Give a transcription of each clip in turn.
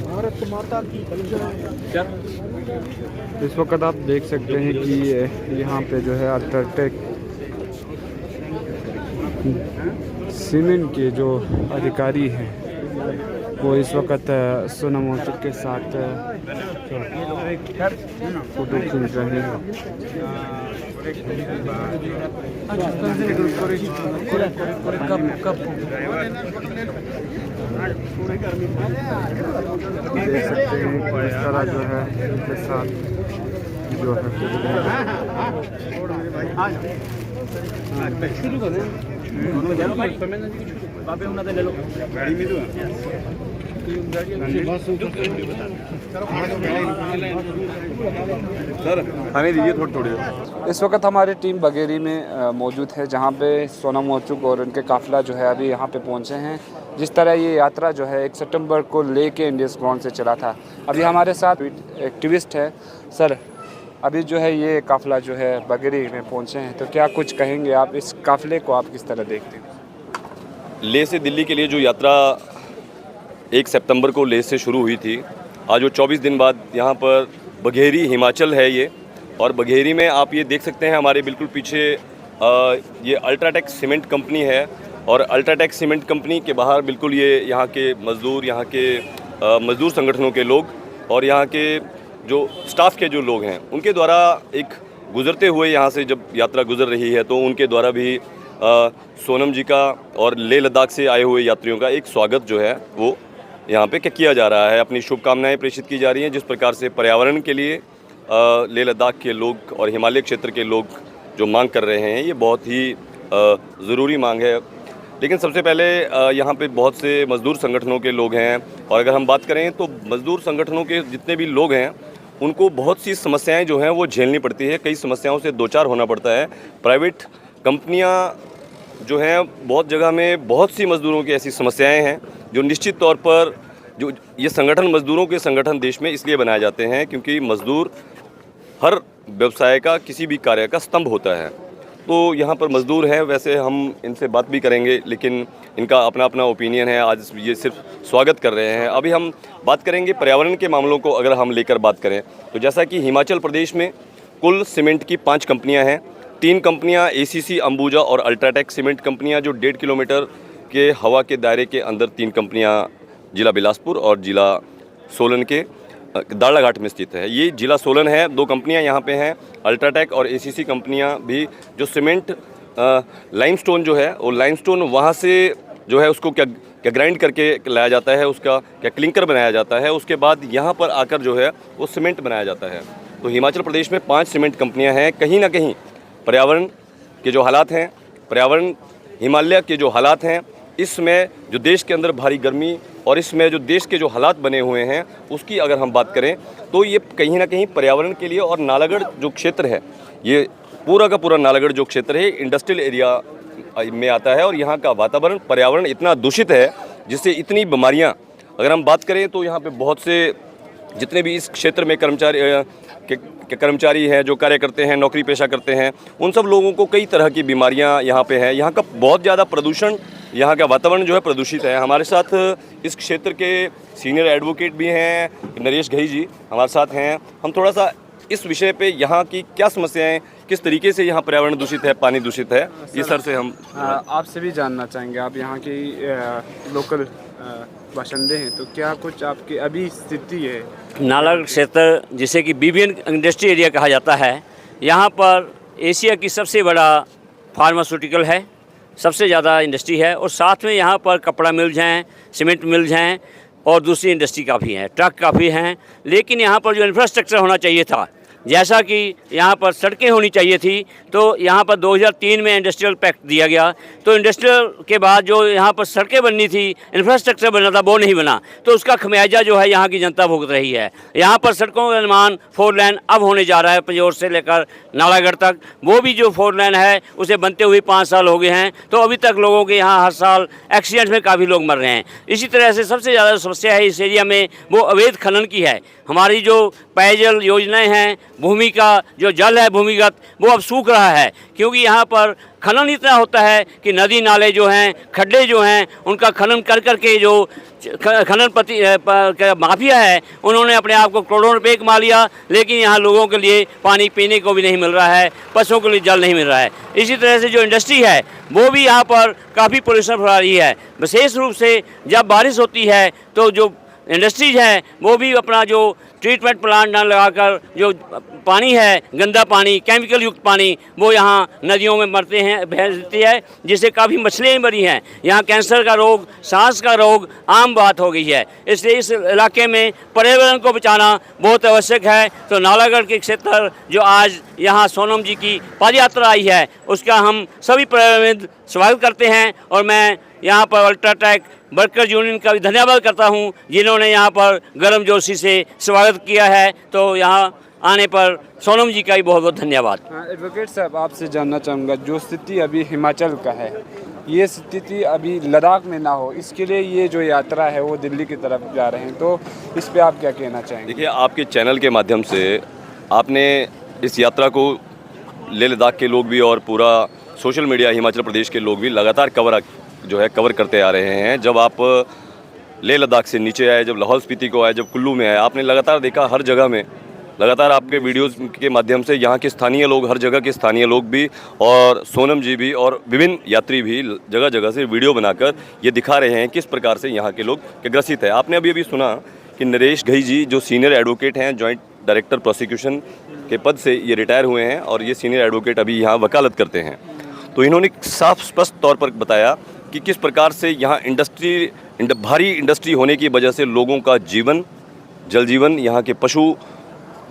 भारत माता की इस वक्त आप देख सकते हैं कि यहाँ पे जो है अल्ट्राटेक सीमेंट के जो अधिकारी हैं वो इस वक्त सोनम वांगचुक के साथ फोटो खींच रहे हैं। देख सकते हैं किस तरह जो है इनके साथ जो है सर आने दीजिए थोड़ी। इस वक्त हमारी टीम बघेरी में मौजूद है जहां पे सोनम वांगचुक और उनके काफिला जो है अभी यहां पे पहुंचे हैं। जिस तरह ये यात्रा जो है 1 सितंबर को लेके इंडियंस ग्राउंड से चला था। अभी हमारे साथ एक्टिविस्ट है सर, अभी जो है ये काफिला जो है बघेरी में पहुंचे हैं, तो क्या कुछ कहेंगे आप? इस काफिले को आप किस तरह देखते हैं? लेह से दिल्ली के लिए जो यात्रा 1 सितंबर को लेह से शुरू हुई थी, आज वो 24 दिन बाद यहाँ पर बघेरी हिमाचल है ये। और बघेरी में आप ये देख सकते हैं हमारे बिल्कुल पीछे ये अल्ट्राटेक सीमेंट कंपनी है। और अल्ट्राटेक सीमेंट कंपनी के बाहर बिल्कुल ये यहाँ के मज़दूर, यहाँ के मज़दूर संगठनों के लोग और यहाँ के जो स्टाफ के जो लोग हैं उनके द्वारा एक गुज़रते हुए यहाँ से जब यात्रा गुज़र रही है तो उनके द्वारा भी सोनम जी का और लेह लद्दाख से आए हुए यात्रियों का एक स्वागत जो है वो यहाँ पे किया जा रहा है। अपनी शुभकामनाएं प्रेषित की जा रही हैं। जिस प्रकार से पर्यावरण के लिए लेह लद्दाख के लोग और हिमालय क्षेत्र के लोग जो मांग कर रहे हैं, ये बहुत ही ज़रूरी मांग है। लेकिन सबसे पहले यहाँ पे बहुत से मज़दूर संगठनों के लोग हैं और अगर हम बात करें तो मज़दूर संगठनों के जितने भी लोग हैं उनको बहुत सी समस्याएं जो हैं वो झेलनी पड़ती है। कई समस्याओं से दो चार होना पड़ता है। प्राइवेट कंपनियाँ जो हैं बहुत जगह में बहुत सी मज़दूरों की ऐसी समस्याएं हैं जो निश्चित तौर पर जो ये संगठन मज़दूरों के संगठन देश में इसलिए बनाए जाते हैं क्योंकि मज़दूर हर व्यवसाय का किसी भी कार्य का स्तंभ होता है। तो यहाँ पर मज़दूर हैं, वैसे हम इनसे बात भी करेंगे लेकिन इनका अपना अपना ओपिनियन है। आज ये सिर्फ स्वागत कर रहे हैं। अभी हम बात करेंगे पर्यावरण के मामलों को अगर हम लेकर बात करें तो जैसा कि हिमाचल प्रदेश में कुल सीमेंट की 5 कंपनियाँ हैं। 3 कंपनियाँ ACC, अंबुजा और अल्ट्राटेक सीमेंट कंपनियाँ जो 1.5 किलोमीटर के हवा के दायरे के अंदर 3 कंपनियाँ जिला बिलासपुर और जिला सोलन के दाड़ाघाट में स्थित है। ये जिला सोलन है। 2 कंपनियां यहाँ पे हैं, अल्ट्राटेक और ACC कंपनियां भी। जो सीमेंट लाइमस्टोन जो है वो लाइमस्टोन वहाँ से जो है उसको क्या ग्राइंड करके लाया जाता है, उसका क्या क्लिंकर बनाया जाता है, उसके बाद यहाँ पर आकर जो है वो सीमेंट बनाया जाता है। तो हिमाचल प्रदेश में 5 सीमेंट कंपनियाँ हैं। कहीं ना कहीं पर्यावरण के जो हालात हैं, पर्यावरण हिमालय के जो हालात हैं, इसमें जो देश के अंदर भारी गर्मी और इसमें जो देश के जो हालात बने हुए हैं उसकी अगर हम बात करें तो ये कहीं ना कहीं पर्यावरण के लिए और नालागढ़ जो क्षेत्र है, ये पूरा का पूरा नालागढ़ जो क्षेत्र है इंडस्ट्रियल एरिया में आता है और यहाँ का वातावरण पर्यावरण इतना दूषित है जिससे इतनी बीमारियाँ, अगर हम बात करें तो यहाँ पे बहुत से जितने भी इस क्षेत्र में कर्मचारी हैं जो कार्य करते हैं, नौकरी पेशा करते हैं, उन सब लोगों को कई तरह की बीमारियां यहाँ पे हैं। यहाँ का बहुत ज़्यादा प्रदूषण, यहाँ का वातावरण जो है प्रदूषित है। हमारे साथ इस क्षेत्र के सीनियर एडवोकेट भी हैं, नरेश घई जी हमारे साथ हैं। हम थोड़ा सा इस विषय पे यहाँ की क्या समस्याएं, किस तरीके से यहाँ पर्यावरण दूषित है, पानी दूषित है, ये सर से हम आपसे भी जानना चाहेंगे। आप यहाँ की लोकल बाशिंदे हैं, तो क्या कुछ आपकी अभी स्थिति है? नालागढ़ क्षेत्र जिसे कि BBN इंडस्ट्री एरिया कहा जाता है, यहाँ पर एशिया की सबसे बड़ा फार्मास्यूटिकल है, सबसे ज़्यादा इंडस्ट्री है और साथ में यहाँ पर कपड़ा मिल्स हैं, सीमेंट मिल्स हैं और दूसरी इंडस्ट्री काफ़ी हैं, ट्रक काफ़ी हैं। लेकिन यहाँ पर जो इंफ्रास्ट्रक्चर होना चाहिए था, जैसा कि यहाँ पर सड़कें होनी चाहिए थी, तो यहाँ पर 2003 में इंडस्ट्रियल पैक्ट दिया गया, तो इंडस्ट्रियल के बाद जो यहाँ पर सड़कें बननी थी, इंफ्रास्ट्रक्चर बनना था, वो नहीं बना, तो उसका खमियाजा जो है यहाँ की जनता भुगत रही है। यहाँ पर सड़कों का निर्माण 4 लेन अब होने जा रहा है पंजोर से लेकर नालागढ़ तक। वो भी जो 4 लेन है उसे बनते हुए 5 साल हो गए हैं, तो अभी तक लोगों के यहाँ हर साल एक्सीडेंट में काफ़ी लोग मर रहे हैं। इसी तरह से सबसे ज़्यादा समस्या है इस एरिया में वो अवैध खनन की है। हमारी जो पेयजल योजनाएँ हैं भूमि का जो जल है भूमिगत वो अब सूख रहा है, क्योंकि यहाँ पर खनन इतना होता है कि नदी नाले जो हैं, खड्डे जो हैं, उनका खनन कर करके जो खनन माफिया है उन्होंने अपने आप को करोड़ों रुपए कमा लिया, लेकिन यहाँ लोगों के लिए पानी पीने को भी नहीं मिल रहा है, पशुओं के लिए जल नहीं मिल रहा है। इसी तरह से जो इंडस्ट्री है वो भी यहाँ पर काफ़ी पोल्यूशन फैला रही है। विशेष रूप से जब बारिश होती है तो जो इंडस्ट्रीज हैं वो भी अपना जो ट्रीटमेंट प्लांट न लगाकर जो पानी है, गंदा पानी, केमिकल युक्त पानी, वो यहाँ नदियों में मरते हैं, भेजती है, जिससे काफ़ी मछलियाँ मरी हैं। यहाँ कैंसर का रोग, सांस का रोग आम बात हो गई है। इसलिए इस इलाके में पर्यावरण को बचाना बहुत आवश्यक है। तो नालागढ़ के क्षेत्र जो आज यहाँ सोनम जी की पदयात्रा आई है उसका हम सभी पर्यावरण स्वागत करते हैं, और मैं यहाँ पर अल्ट्राटेक वर्कर यूनियन का भी धन्यवाद करता हूँ जिन्होंने यहाँ पर गर्मजोशी से स्वागत किया है। तो यहाँ आने पर सोनम जी का भी बहुत बहुत धन्यवाद। एडवोकेट साहब, आपसे जानना चाहूँगा, जो स्थिति अभी हिमाचल का है, ये स्थिति अभी लद्दाख में ना हो, इसके लिए ये जो यात्रा है वो दिल्ली की तरफ जा रहे हैं, तो इस पे आप क्या कहना चाहेंगे? देखिए, आपके चैनल के माध्यम से आपने इस यात्रा को लेह लद्दाख के लोग भी और पूरा सोशल मीडिया हिमाचल प्रदेश के लोग भी लगातार कवर करते आ रहे हैं। जब आप लेह लद्दाख से नीचे आए, जब लाहौल स्पीति को आए, जब कुल्लू में आए, आपने लगातार देखा हर जगह में, लगातार आपके वीडियोस के माध्यम से यहाँ के स्थानीय लोग, हर जगह के स्थानीय लोग भी और सोनम जी भी और विभिन्न यात्री भी जगह जगह से वीडियो बनाकर ये दिखा रहे हैं किस प्रकार से यहाँ के लोग ग्रसित है। आपने अभी सुना कि नरेश घई जी जो सीनियर एडवोकेट हैं, जॉइंट डायरेक्टर प्रोसिक्यूशन के पद से ये रिटायर हुए हैं और ये सीनियर एडवोकेट अभी यहाँ वकालत करते हैं। तो इन्होंने साफ स्पष्ट तौर पर बताया कि किस प्रकार से यहाँ भारी इंडस्ट्री होने की वजह से लोगों का जीवन, जल जीवन, यहाँ के पशु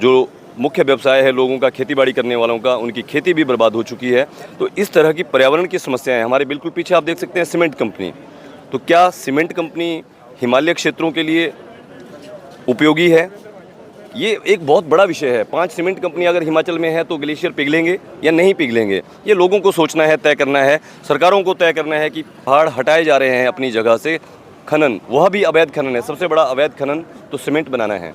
जो मुख्य व्यवसाय है लोगों का, खेतीबाड़ी करने वालों का, उनकी खेती भी बर्बाद हो चुकी है। तो इस तरह की पर्यावरण की समस्याएं हमारे बिल्कुल पीछे आप देख सकते हैं सीमेंट कंपनी। तो क्या सीमेंट कंपनी हिमालय क्षेत्रों के लिए उपयोगी है? ये एक बहुत बड़ा विषय है। 5 सीमेंट कंपनी अगर हिमाचल में है तो ग्लेशियर पिघलेंगे या नहीं पिघलेंगे, ये लोगों को सोचना है, तय करना है, सरकारों को तय करना है कि पहाड़ हटाए जा रहे हैं अपनी जगह से, खनन, वह भी अवैध खनन है, सबसे बड़ा अवैध खनन तो सीमेंट बनाना है।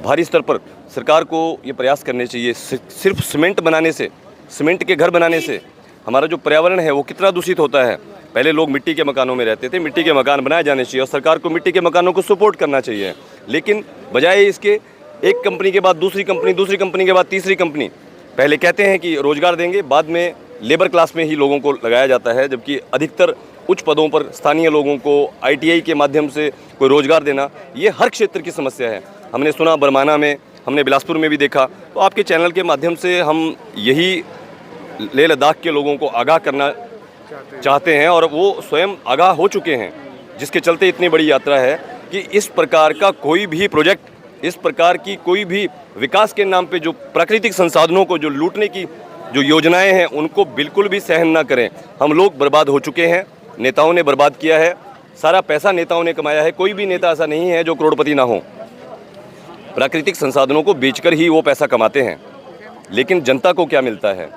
भारी स्तर पर सरकार को ये प्रयास करने चाहिए। सिर्फ सीमेंट बनाने से, सीमेंट के घर बनाने से हमारा जो पर्यावरण है वो कितना दूषित होता है। पहले लोग मिट्टी के मकानों में रहते थे, मिट्टी के मकान बनाए जाने चाहिए और सरकार को मिट्टी के मकानों को सपोर्ट करना चाहिए। लेकिन बजाय इसके एक कंपनी के बाद दूसरी कंपनी, दूसरी कंपनी के बाद तीसरी कंपनी, पहले कहते हैं कि रोज़गार देंगे, बाद में लेबर क्लास में ही लोगों को लगाया जाता है, जबकि अधिकतर उच्च पदों पर स्थानीय लोगों को ITI के माध्यम से कोई रोज़गार देना, ये हर क्षेत्र की समस्या है। हमने सुना बरमाना में, हमने बिलासपुर में भी देखा। तो आपके चैनल के माध्यम से हम यही लेह लद्दाख के लोगों को आगाह करना चाहते हैं और वो स्वयं आगाह हो चुके हैं, जिसके चलते इतनी बड़ी यात्रा है कि इस प्रकार का कोई भी प्रोजेक्ट, इस प्रकार की कोई भी विकास के नाम पे जो प्राकृतिक संसाधनों को जो लूटने की जो योजनाएं हैं उनको बिल्कुल भी सहन ना करें। हम लोग बर्बाद हो चुके हैं, नेताओं ने बर्बाद किया है, सारा पैसा नेताओं ने कमाया है। कोई भी नेता ऐसा नहीं है जो करोड़पति ना हो। प्राकृतिक संसाधनों को बेचकर ही वो पैसा कमाते हैं, लेकिन जनता को क्या मिलता है?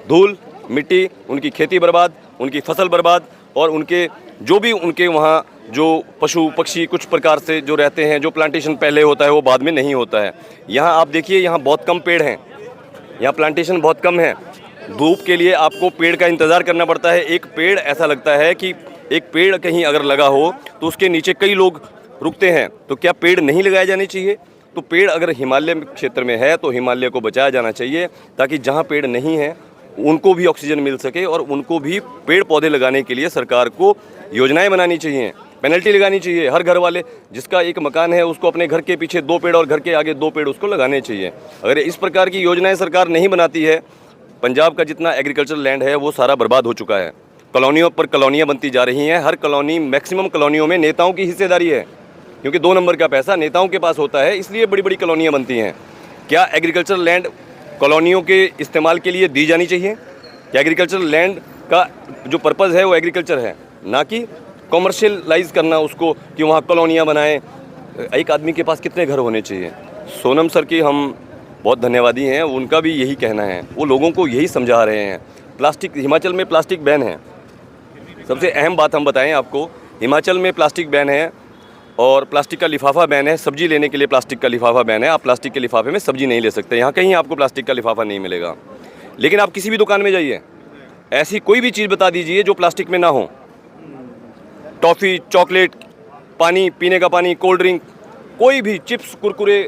धूल मिट्टी, उनकी खेती बर्बाद, उनकी फसल बर्बाद और उनके जो भी उनके वहाँ जो पशु पक्षी कुछ प्रकार से जो रहते हैं, जो प्लांटेशन पहले होता है वो बाद में नहीं होता है। यहाँ आप देखिए, यहाँ बहुत कम पेड़ हैं, यहाँ प्लांटेशन बहुत कम है। धूप के लिए आपको पेड़ का इंतज़ार करना पड़ता है। एक पेड़ ऐसा लगता है कि एक पेड़ कहीं अगर लगा हो तो उसके नीचे कई लोग रुकते हैं। तो क्या पेड़ नहीं लगाए जाने चाहिए? तो पेड़ अगर हिमालय क्षेत्र में है तो हिमालय को बचाया जाना चाहिए, ताकि जहाँ पेड़ नहीं है उनको भी ऑक्सीजन मिल सके और उनको भी पेड़ पौधे लगाने के लिए सरकार को योजनाएं बनानी चाहिए, पेनल्टी लगानी चाहिए। हर घर वाले, जिसका एक मकान है, उसको अपने घर के पीछे 2 पेड़ और घर के आगे 2 पेड़ उसको लगाने चाहिए। अगर इस प्रकार की योजनाएं सरकार नहीं बनाती है, पंजाब का जितना एग्रीकल्चरल लैंड है वो सारा बर्बाद हो चुका है। कॉलोनियों पर कॉलोनियाँ बनती जा रही हैं। हर कॉलोनी, मैक्सिमम कॉलोनियों में नेताओं की हिस्सेदारी है, क्योंकि 2 नंबर का पैसा नेताओं के पास होता है, इसलिए बड़ी बड़ी कॉलोनियाँ बनती हैं। क्या एग्रीकल्चरल लैंड कॉलोनियों के इस्तेमाल के लिए दी जानी चाहिए? क्या एग्रीकल्चरल लैंड का जो पर्पज़ है वो एग्रीकल्चर है, ना कि कॉमर्शियलाइज करना उसको कि वहाँ कॉलोनियाँ बनाएं। एक आदमी के पास कितने घर होने चाहिए? सोनम सर की हम बहुत धन्यवादी हैं, उनका भी यही कहना है, वो लोगों को यही समझा रहे हैं। प्लास्टिक, हिमाचल में प्लास्टिक बैन है। सबसे अहम बात हम बताएं आपको, हिमाचल में प्लास्टिक बैन है और प्लास्टिक का लिफाफा बैन है। सब्जी लेने के लिए प्लास्टिक का लिफाफा बैन है। आप प्लास्टिक के लिफाफे में सब्जी नहीं ले सकते। यहाँ कहीं आपको प्लास्टिक का लिफाफा नहीं मिलेगा। लेकिन आप किसी भी दुकान में जाइए, ऐसी कोई भी चीज़ बता दीजिए जो प्लास्टिक में ना हो। टॉफ़ी, चॉकलेट, पानी, पीने का पानी, कोल्ड ड्रिंक, कोई भी चिप्स, कुरकुरे,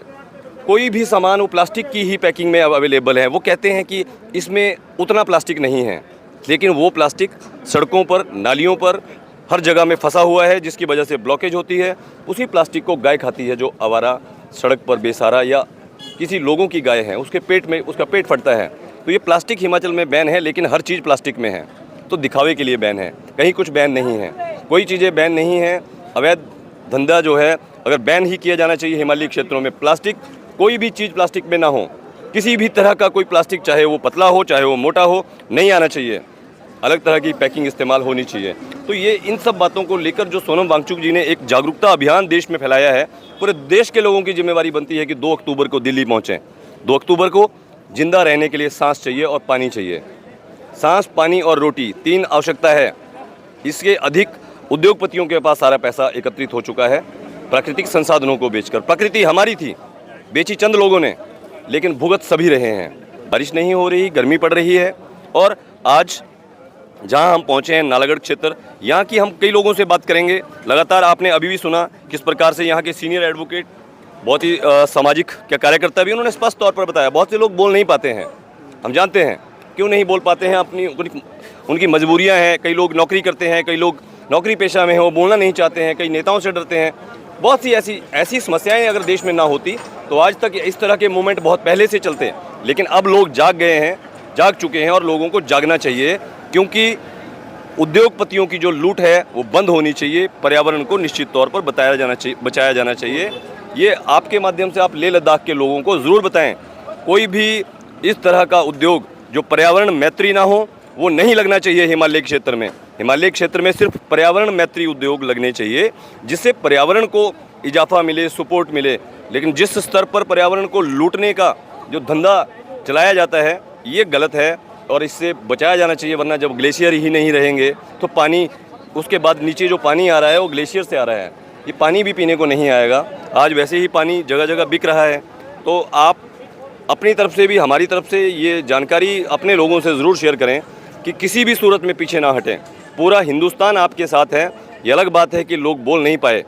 कोई भी सामान वो प्लास्टिक की ही पैकिंग में अब अवेलेबल है। वो कहते हैं कि इसमें उतना प्लास्टिक नहीं है, लेकिन वो प्लास्टिक सड़कों पर, नालियों पर, हर जगह में फंसा हुआ है, जिसकी वजह से ब्लॉकेज होती है। उसी प्लास्टिक को गाय खाती है, जो आवारा सड़क पर बेसहारा या किसी लोगों की गाय है, उसके पेट में उसका पेट फटता है। तो ये प्लास्टिक हिमाचल में बैन है, लेकिन हर चीज़ प्लास्टिक में है, तो दिखावे के लिए बैन है। कहीं कुछ बैन नहीं है, कोई चीज़ें बैन नहीं है। अवैध धंधा जो है, अगर बैन ही किया जाना चाहिए हिमालयी क्षेत्रों में। प्लास्टिक, कोई भी चीज़ प्लास्टिक में ना हो, किसी भी तरह का कोई प्लास्टिक, चाहे वो पतला हो चाहे वो मोटा हो, नहीं आना चाहिए। अलग तरह की पैकिंग इस्तेमाल होनी चाहिए। तो ये इन सब बातों को लेकर जो सोनम वांगचुक जी ने एक जागरूकता अभियान देश में फैलाया है, पूरे देश के लोगों की जिम्मेवारी बनती है कि 2 अक्टूबर को दिल्ली पहुँचें। 2 अक्टूबर को जिंदा रहने के लिए सांस चाहिए और पानी चाहिए। सांस, पानी और रोटी, 3 आवश्यकता है। इसके अधिक उद्योगपतियों के पास सारा पैसा एकत्रित हो चुका है प्राकृतिक संसाधनों को बेचकर। प्रकृति हमारी थी, बेची चंद लोगों ने, लेकिन भुगत सभी रहे हैं। बारिश नहीं हो रही, गर्मी पड़ रही है। और आज जहां हम पहुंचे हैं, नालागढ़ क्षेत्र, यहाँ की हम कई लोगों से बात करेंगे। लगातार आपने अभी भी सुना किस प्रकार से यहाँ के सीनियर एडवोकेट, बहुत ही सामाजिक कार्यकर्ता भी, उन्होंने स्पष्ट तौर पर बताया। बहुत से लोग बोल नहीं पाते हैं, हम जानते हैं क्यों नहीं बोल पाते हैं। अपनी उनकी मजबूरियाँ हैं। कई लोग नौकरी करते हैं, कई लोग नौकरी पेशा में हैं, वो बोलना नहीं चाहते हैं, कई नेताओं से डरते हैं। बहुत सी ऐसी समस्याएं अगर देश में ना होती तो आज तक इस तरह के मूवमेंट बहुत पहले से चलते हैं। लेकिन अब लोग जाग गए हैं, जाग चुके हैं, और लोगों को जागना चाहिए, क्योंकि उद्योगपतियों की जो लूट है वो बंद होनी चाहिए। पर्यावरण को निश्चित तौर पर बचाया जाना चाहिए। ये आपके माध्यम से आप लेह लद्दाख के लोगों को ज़रूर बताएं, कोई भी इस तरह का उद्योग जो पर्यावरण मैत्री ना हो वो नहीं लगना चाहिए हिमालय क्षेत्र में। हिमालय क्षेत्र में सिर्फ पर्यावरण मैत्री उद्योग लगने चाहिए, जिससे पर्यावरण को इजाफा मिले, सपोर्ट मिले। लेकिन जिस स्तर पर पर्यावरण को लूटने का जो धंधा चलाया जाता है, ये गलत है और इससे बचाया जाना चाहिए। वरना जब ग्लेशियर ही नहीं रहेंगे तो पानी, उसके बाद नीचे जो पानी आ रहा है वो ग्लेशियर से आ रहा है, ये पानी भी पीने को नहीं आएगा। आज वैसे ही पानी जगह जगह बिक रहा है। तो आप अपनी तरफ से भी, हमारी तरफ से ये जानकारी अपने लोगों से ज़रूर शेयर करें कि किसी भी सूरत में पीछे ना हटें। पूरा हिंदुस्तान आपके साथ है। ये अलग बात है कि लोग बोल नहीं पाए,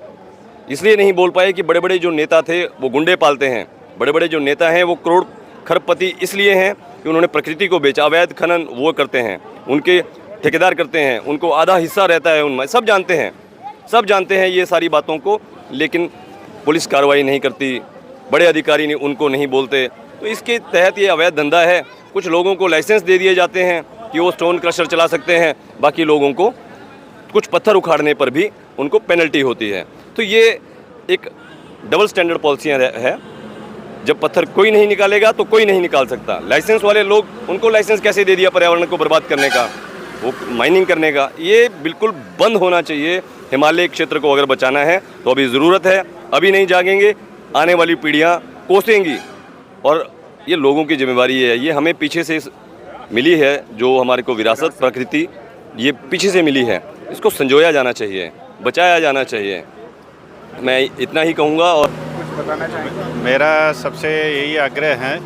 इसलिए नहीं बोल पाए कि बड़े बड़े जो नेता थे वो गुंडे पालते हैं। बड़े बड़े जो नेता हैं वो करोड़ खरबपति इसलिए हैं कि उन्होंने प्रकृति को बेचा। अवैध खनन वो करते हैं, उनके ठेकेदार करते हैं, उनको आधा हिस्सा रहता है उनमें। सब जानते हैं ये सारी बातों को, लेकिन पुलिस कार्रवाई नहीं करती, बड़े अधिकारी ने उनको नहीं बोलते। तो इसके तहत ये अवैध धंधा है। कुछ लोगों को लाइसेंस दे दिए जाते हैं कि वो स्टोन क्रशर चला सकते हैं, बाकी लोगों को कुछ पत्थर उखाड़ने पर भी उनको पेनल्टी होती है। तो ये एक डबल स्टैंडर्ड पॉलिसियाँ है। जब पत्थर कोई नहीं निकालेगा तो कोई नहीं निकाल सकता। लाइसेंस वाले लोग, उनको लाइसेंस कैसे दे दिया पर्यावरण को बर्बाद करने का, वो माइनिंग करने का। ये बिल्कुल बंद होना चाहिए। हिमालय क्षेत्र को अगर बचाना है तो अभी ज़रूरत है, अभी नहीं जागेंगे आने वाली पीढ़ियाँ कोसेंगी। और ये लोगों की जिम्मेवारी है, ये हमें पीछे से मिली है, जो हमारे को विरासत प्रकृति ये पीछे से मिली है, इसको संजोया जाना चाहिए, बचाया जाना चाहिए। मैं इतना ही कहूँगा। और कुछ बताना चाहेंगे? मेरा सबसे यही आग्रह है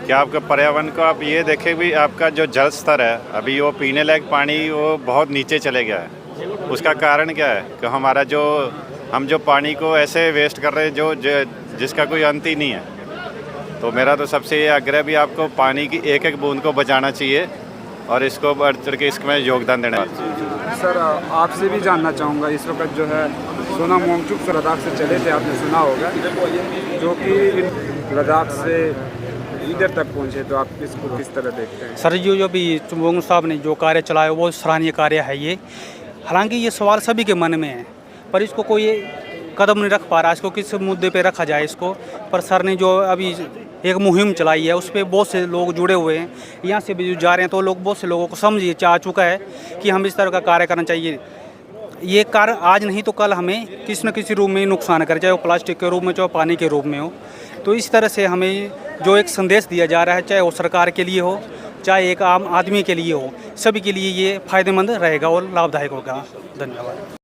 कि आपका पर्यावरण को आप ये देखें भी, आपका जो जल स्तर है अभी वो पीने लायक पानी वो बहुत नीचे चले गया है। उसका कारण क्या है कि हम जो पानी को ऐसे वेस्ट कर रहे हैं जिसका कोई अंत ही नहीं है। तो मेरा तो सबसे ये आग्रह भी, आपको पानी की एक एक बूंद को बचाना चाहिए और इसको बढ़ चढ़ के इसमें योगदान देना चाहिए। सर, आपसे भी जानना चाहूँगा, इस वक्त जो है सोनम वांगचुक लद्दाख से चले थे, आपने सुना होगा, जो कि लद्दाख से इधर तक पहुँचे, तो आप इसको किस तरह देखते हैं? सर, जो भी वांगचुक साहब ने जो कार्य चलाया वो सराहनीय कार्य है। ये हालांकि ये सवाल सभी के मन में है, पर इसको कोई कदम नहीं रख पा रहा, इसको किस मुद्दे पे रखा जाए इसको। पर सर ने जो अभी एक मुहिम चलाई है उस पर बहुत से लोग जुड़े हुए हैं। यहाँ से भी जा रहे हैं तो लोग, बहुत से लोगों को समझ आ चुका है कि हम इस तरह का कार्य करना चाहिए। ये कार्य आज नहीं तो कल हमें किसी न किसी रूप में नुकसान करे, चाहे वो प्लास्टिक के रूप में, चाहे पानी के रूप में हो। तो इस तरह से हमें जो एक संदेश दिया जा रहा है, चाहे वो सरकार के लिए हो, चाहे एक आम आदमी के लिए हो, सभी के लिए ये फ़ायदेमंद रहेगा और लाभदायक होगा। धन्यवाद।